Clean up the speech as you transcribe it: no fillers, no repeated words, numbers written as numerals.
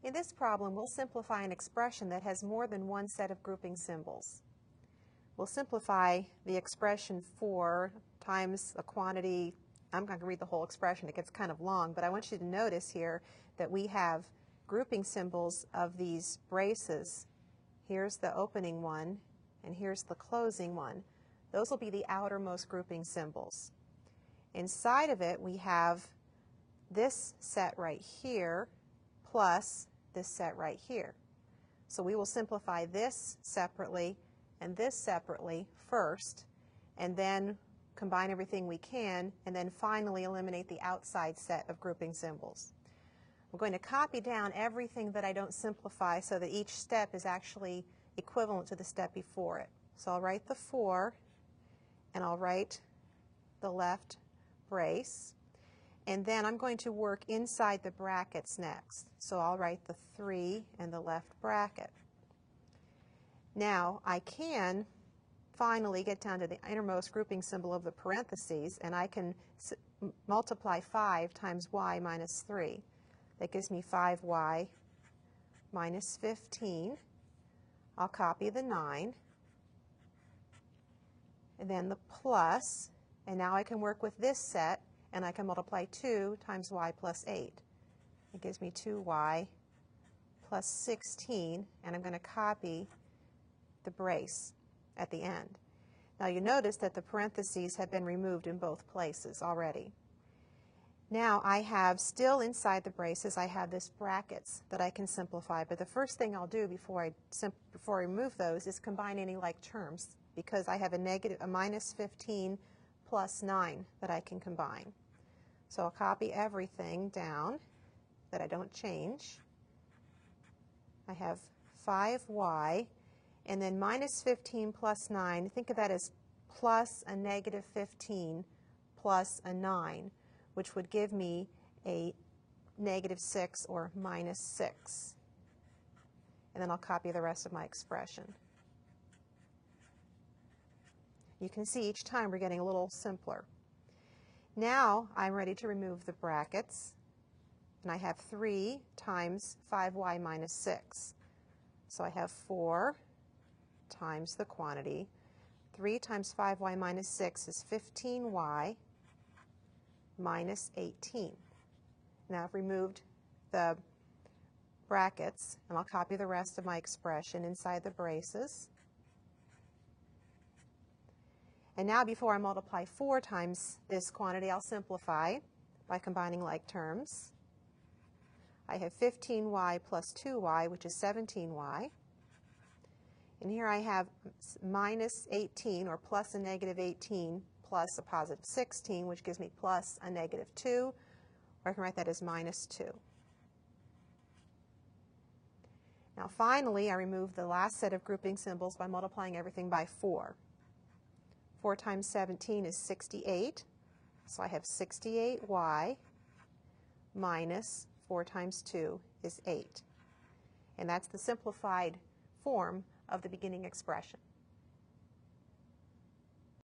In this problem, we'll simplify an expression that has more than one set of grouping symbols. We'll simplify the expression 4 times a quantity. I'm not going to read the whole expression. It gets kind of long, but I want you to notice here that we have grouping symbols of these braces. Here's the opening one, and here's the closing one. Those will be the outermost grouping symbols. Inside of it, we have this set right here plus this set right here. So we will simplify this separately and this separately first, and then combine everything we can, and then finally eliminate the outside set of grouping symbols. I'm going to copy down everything that I don't simplify so that each step is actually equivalent to the step before it. So I'll write the 4, and I'll write the left brace, and then I'm going to work inside the brackets next. So I'll write the 3 and the left bracket. Now I can finally get down to the innermost grouping symbol of the parentheses, and I can multiply 5 times y minus 3. That gives me 5y minus 15. I'll copy the 9, and then the plus, and now I can work with this set, and I can multiply 2 times y plus 8. It gives me 2y plus 16, and I'm going to copy the brace at the end. Now you notice that the parentheses have been removed in both places already. Now I have still inside the braces, I have this brackets that I can simplify, but the first thing I'll do before I remove those is combine any like terms, because I have a minus 15 plus 9 that I can combine. So I'll copy everything down that I don't change. I have 5y, and then minus 15 plus 9, think of that as plus a negative 15 plus a 9, which would give me a negative 6 or minus 6. And then I'll copy the rest of my expression. You can see each time we're getting a little simpler. Now I'm ready to remove the brackets, and I have 3 times 5y minus 6. So I have 4 times the quantity. 3 times 5y minus 6 is 15y minus 18. Now I've removed the brackets, and I'll copy the rest of my expression inside the braces. And now before I multiply 4 times this quantity, I'll simplify by combining like terms. I have 15y plus 2y, which is 17y. And here I have minus 18, or plus a negative 18, plus a positive 16, which gives me plus a negative 2. Or I can write that as minus 2. Now finally, I remove the last set of grouping symbols by multiplying everything by 4. 4 times 17 is 68. So I have 68y minus 4 times 2 is 8. And that's the simplified form of the beginning expression.